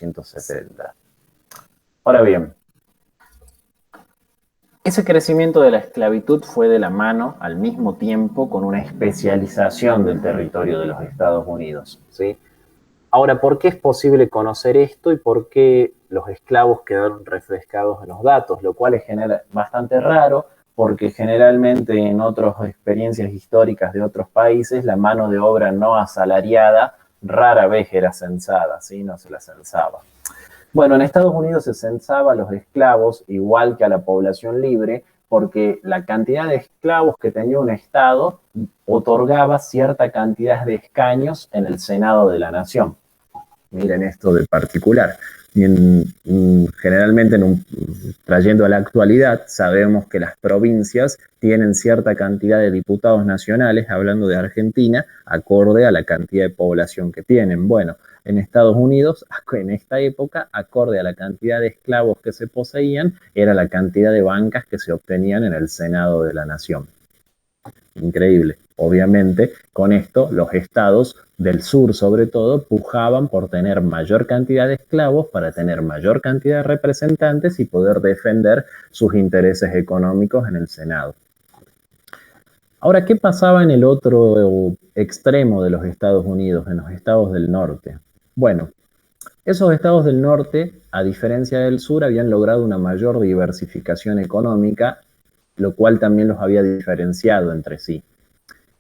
1870. Ahora bien, ese crecimiento de la esclavitud fue de la mano al mismo tiempo con una especialización del territorio de los Estados Unidos, ¿sí? Ahora, ¿por qué es posible conocer esto y por qué los esclavos quedaron refrescados en los datos? Lo cual es bastante raro, porque generalmente en otras experiencias históricas de otros países, la mano de obra no asalariada rara vez era censada, ¿sí? No se la censaba. Bueno, en Estados Unidos se censaba a los esclavos igual que a la población libre, porque la cantidad de esclavos que tenía un estado otorgaba cierta cantidad de escaños en el Senado de la Nación. Miren esto de particular. Y generalmente, trayendo a la actualidad, sabemos que las provincias tienen cierta cantidad de diputados nacionales, hablando de Argentina, acorde a la cantidad de población que tienen. Bueno, en Estados Unidos, en esta época, acorde a la cantidad de esclavos que se poseían, era la cantidad de bancas que se obtenían en el Senado de la Nación. Increíble. Obviamente, con esto, los estados del sur, sobre todo, pujaban por tener mayor cantidad de esclavos para tener mayor cantidad de representantes y poder defender sus intereses económicos en el Senado. Ahora, ¿qué pasaba en el otro extremo de los Estados Unidos, en los estados del norte? Bueno, esos estados del norte, a diferencia del sur, habían logrado una mayor diversificación económica, lo cual también los había diferenciado entre sí.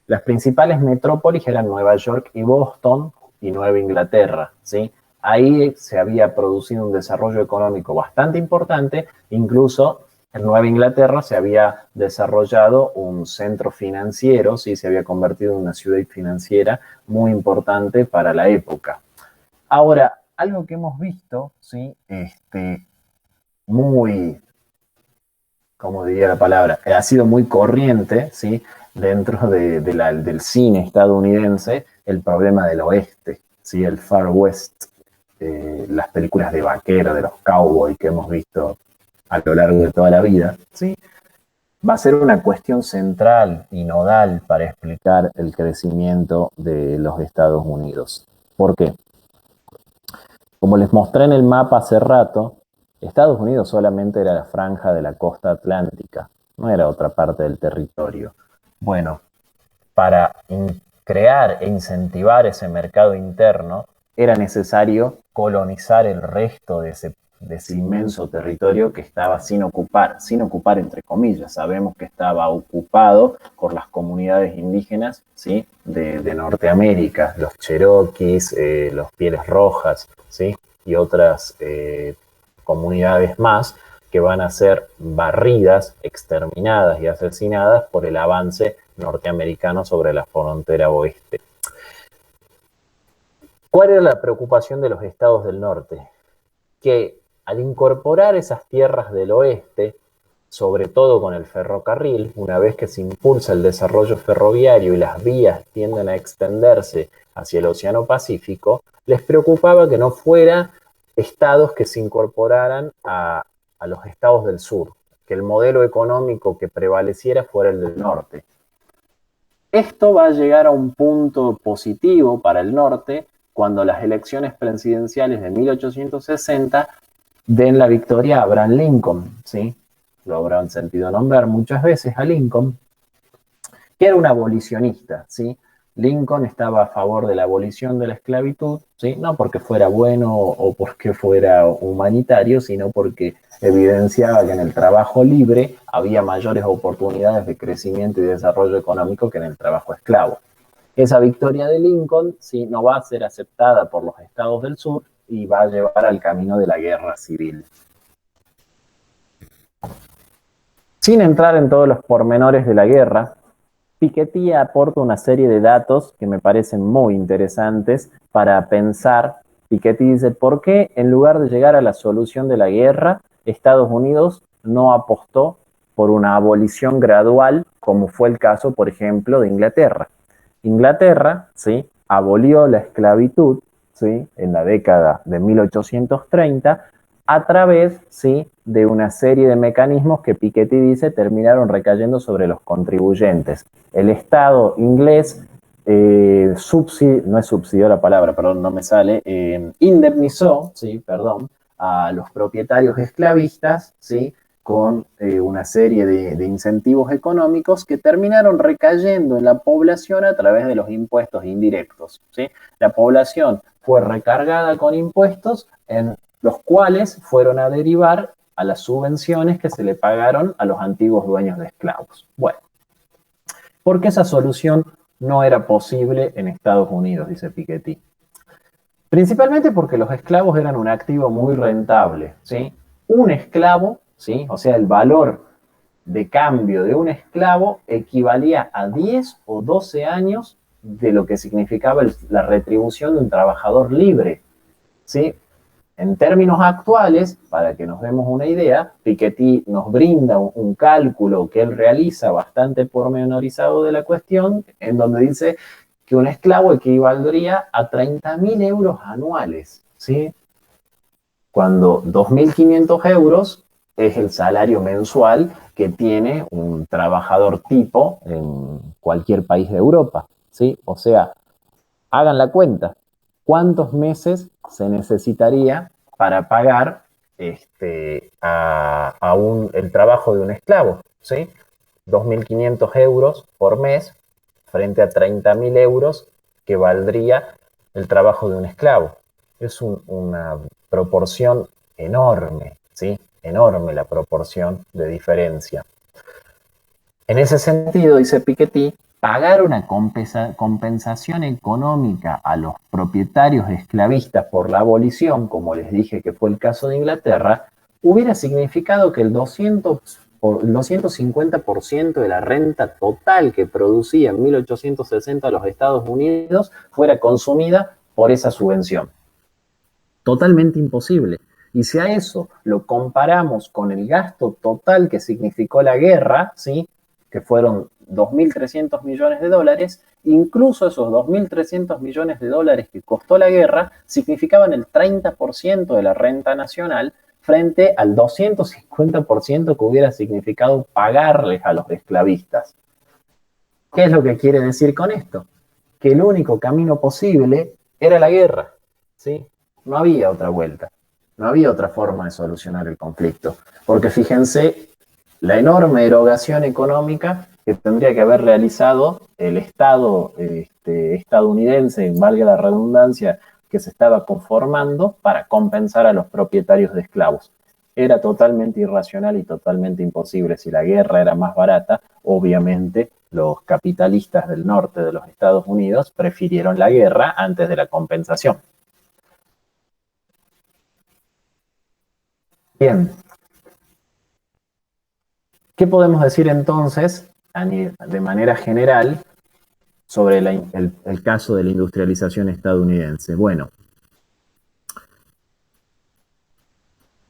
Las principales metrópolis eran Nueva York y Boston y Nueva Inglaterra, ¿sí? Ahí se había producido un desarrollo económico bastante importante, incluso en Nueva Inglaterra se había desarrollado un centro financiero, ¿sí? Se había convertido en una ciudad financiera muy importante para la época. Ahora, algo que hemos visto, ¿sí? Muy, ¿cómo diría la palabra? Ha sido muy corriente, ¿sí? Dentro del cine estadounidense, el problema del oeste, ¿sí? El Far West, las películas de vaquero, de los cowboys que hemos visto a lo largo de toda la vida, ¿sí? Va a ser una cuestión central y nodal para explicar el crecimiento de los Estados Unidos. ¿Por qué? Como les mostré en el mapa hace rato, Estados Unidos solamente era la franja de la costa atlántica, no era otra parte del territorio. Bueno, para crear e incentivar ese mercado interno, era necesario colonizar el resto de ese inmenso territorio que estaba sin ocupar entre comillas. Sabemos que estaba ocupado por las comunidades indígenas, ¿sí? de Norteamérica, los cherokees, los pieles rojas, ¿sí? y otras comunidades más que van a ser barridas, exterminadas y asesinadas por el avance norteamericano sobre la frontera oeste. ¿Cuál era la preocupación de los estados del norte? Que al incorporar esas tierras del oeste, sobre todo con el ferrocarril, una vez que se impulsa el desarrollo ferroviario y las vías tienden a extenderse hacia el Océano Pacífico, les preocupaba que no fueran estados que se incorporaran a los estados del sur, que el modelo económico que prevaleciera fuera el del norte. Esto va a llegar a un punto positivo para el norte cuando las elecciones presidenciales de 1860 den la victoria a Abraham Lincoln, ¿sí? Lo habrán sentido nombrar muchas veces a Lincoln, que era un abolicionista, ¿sí? Lincoln estaba a favor de la abolición de la esclavitud, ¿sí? No porque fuera bueno o porque fuera humanitario, sino porque evidenciaba que en el trabajo libre había mayores oportunidades de crecimiento y desarrollo económico que en el trabajo esclavo. Esa victoria de Lincoln, ¿sí? no va a ser aceptada por los estados del sur y va a llevar al camino de la guerra civil. Sin entrar en todos los pormenores de la guerra, Piketty aporta una serie de datos que me parecen muy interesantes para pensar. Piketty dice, ¿por qué en lugar de llegar a la solución de la guerra, Estados Unidos no apostó por una abolición gradual, como fue el caso, por ejemplo, de Inglaterra? Inglaterra, ¿sí? abolió la esclavitud, ¿sí? en la década de 1830, a través, ¿sí? de una serie de mecanismos que Piketty dice terminaron recayendo sobre los contribuyentes. El Estado inglés no es subsidió la palabra, perdón, no me sale, indemnizó, sí, perdón, a los propietarios esclavistas, sí, con una serie de incentivos económicos que terminaron recayendo en la población a través de los impuestos indirectos, ¿sí? La población fue recargada con impuestos en los cuales fueron a derivar a las subvenciones que se le pagaron a los antiguos dueños de esclavos. Bueno, ¿por qué esa solución no era posible en Estados Unidos?, dice Piketty. Principalmente porque los esclavos eran un activo muy rentable, ¿sí? Un esclavo, ¿sí? O sea, el valor de cambio de un esclavo equivalía a 10 o 12 años de lo que significaba la retribución de un trabajador libre, ¿sí? En términos actuales, para que nos demos una idea, Piketty nos brinda un cálculo que él realiza bastante pormenorizado de la cuestión, en donde dice que un esclavo equivaldría a 30.000 euros anuales, ¿sí? Cuando 2.500 euros es el salario mensual que tiene un trabajador tipo en cualquier país de Europa, ¿sí? O sea, hagan la cuenta. ¿Cuántos meses se necesitaría para pagar el trabajo de un esclavo? ¿Sí? 2.500 euros por mes frente a 30.000 euros que valdría el trabajo de un esclavo. Es una proporción enorme, ¿sí? Enorme la proporción de diferencia. En ese sentido, dice Piketty, pagar una compensación económica a los propietarios esclavistas por la abolición, como les dije que fue el caso de Inglaterra, hubiera significado que el 250% de la renta total que producía en 1860 los Estados Unidos fuera consumida por esa subvención. Totalmente imposible. Y si a eso lo comparamos con el gasto total que significó la guerra, ¿sí?, que fueron 2.300 millones de dólares, incluso esos 2.300 millones de dólares que costó la guerra significaban el 30% de la renta nacional frente al 250% que hubiera significado pagarles a los esclavistas. ¿Qué es lo que quiere decir con esto? Que el único camino posible era la guerra, ¿sí? No había otra vuelta, no había otra forma de solucionar el conflicto, porque fíjense la enorme erogación económica que tendría que haber realizado el Estado estadounidense, valga la redundancia, que se estaba conformando para compensar a los propietarios de esclavos. Era totalmente irracional y totalmente imposible. Si la guerra era más barata, obviamente los capitalistas del norte de los Estados Unidos prefirieron la guerra antes de la compensación. Bien, ¿qué podemos decir entonces de manera general sobre el caso de la industrialización estadounidense? Bueno,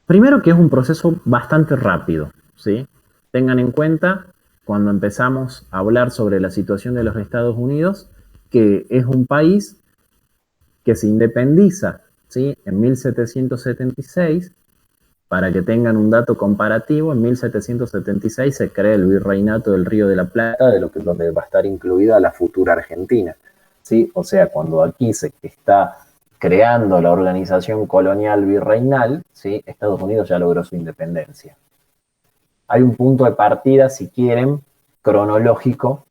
primero que es un proceso bastante rápido, ¿sí? Tengan en cuenta, cuando empezamos a hablar sobre la situación de los Estados Unidos, que es un país que se independiza, ¿sí?, en 1776. Para que tengan un dato comparativo, en 1776 se crea el Virreinato del Río de la Plata, donde va a estar incluida la futura Argentina, ¿sí? O sea, cuando aquí se está creando la organización colonial virreinal, ¿sí?, Estados Unidos ya logró su independencia. Hay un punto de partida, si quieren, cronológico,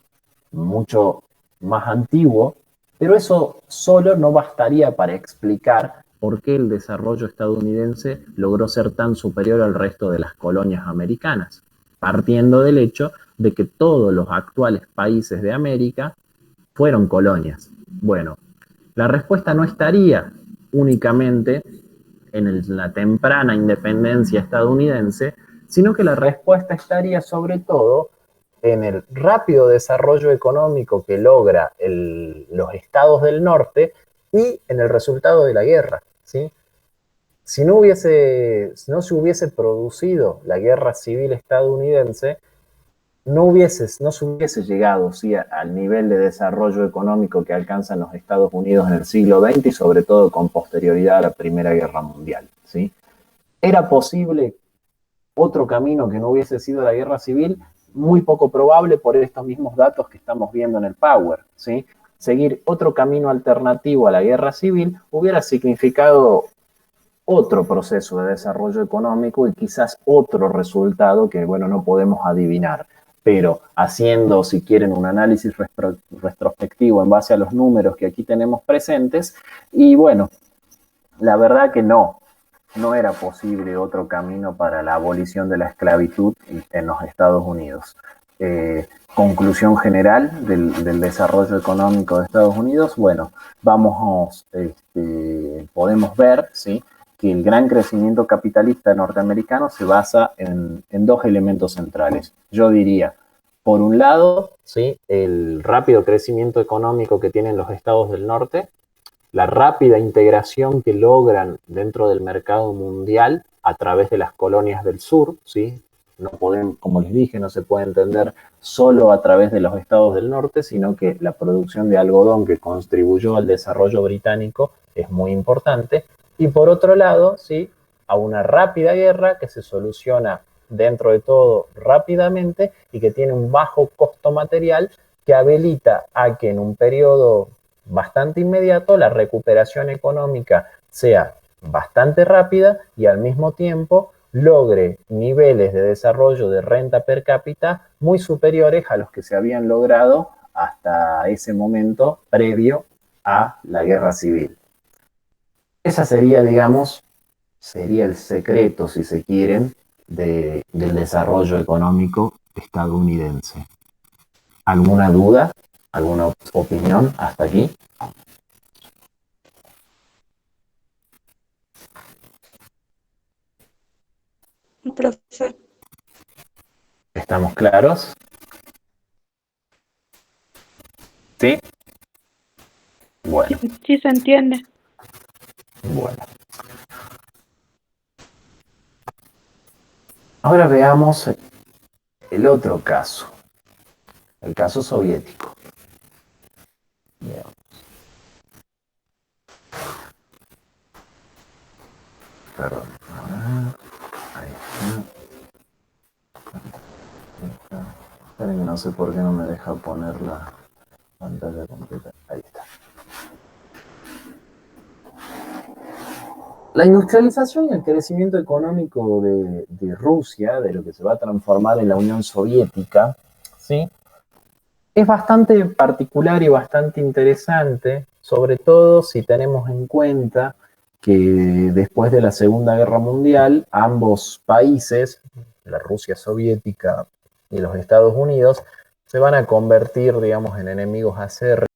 mucho más antiguo, pero eso solo no bastaría para explicar por qué el desarrollo estadounidense logró ser tan superior al resto de las colonias americanas, partiendo del hecho de que todos los actuales países de América fueron colonias. Bueno, la respuesta no estaría únicamente en la temprana independencia estadounidense, sino que la respuesta estaría sobre todo en el rápido desarrollo económico que logra los estados del norte y en el resultado de la guerra, ¿sí? Si no se hubiese producido la guerra civil estadounidense, no se hubiese llegado, ¿sí?, al nivel de desarrollo económico que alcanzan los Estados Unidos en el siglo XX y sobre todo con posterioridad a la Primera Guerra Mundial, ¿sí? ¿Era posible otro camino que no hubiese sido la guerra civil? Muy poco probable por estos mismos datos que estamos viendo en el Power, ¿sí? seguir otro camino alternativo a la guerra civil hubiera significado otro proceso de desarrollo económico y quizás otro resultado que, bueno, no podemos adivinar. Pero haciendo, si quieren, un análisis retrospectivo en base a los números que aquí tenemos presentes, y bueno, la verdad que no era posible otro camino para la abolición de la esclavitud en los Estados Unidos. Conclusión general del desarrollo económico de Estados Unidos, bueno, podemos ver, ¿sí?, que el gran crecimiento capitalista norteamericano se basa en dos elementos centrales. Yo diría, por un lado, ¿sí?, el rápido crecimiento económico que tienen los estados del norte, la rápida integración que logran dentro del mercado mundial a través de las colonias del sur, ¿sí? No podemos, como les dije, no se puede entender solo a través de los estados del norte, sino que la producción de algodón que contribuyó al desarrollo británico es muy importante. Y por otro lado, ¿sí?, a una rápida guerra que se soluciona dentro de todo rápidamente y que tiene un bajo costo material que habilita a que en un periodo bastante inmediato la recuperación económica sea bastante rápida y al mismo tiempo logre niveles de desarrollo de renta per cápita muy superiores a los que se habían logrado hasta ese momento previo a la guerra civil. Esa sería, digamos, sería el secreto, si se quieren, del desarrollo económico estadounidense. ¿Alguna duda? ¿Alguna opinión hasta aquí? Profe. ¿Estamos claros? ¿Sí? Bueno. Sí se entiende. Bueno. Ahora veamos el otro caso, el caso soviético. Veamos. Perdón. Ahí está. Esperen que no sé por qué no me deja poner la pantalla completa. Ahí está. La industrialización y el crecimiento económico de Rusia, de lo que se va a transformar en la Unión Soviética, ¿sí?, es bastante particular y bastante interesante, sobre todo si tenemos en cuenta que después de la Segunda Guerra Mundial, ambos países, la Rusia soviética y los Estados Unidos, se van a convertir, digamos, en enemigos acérrimos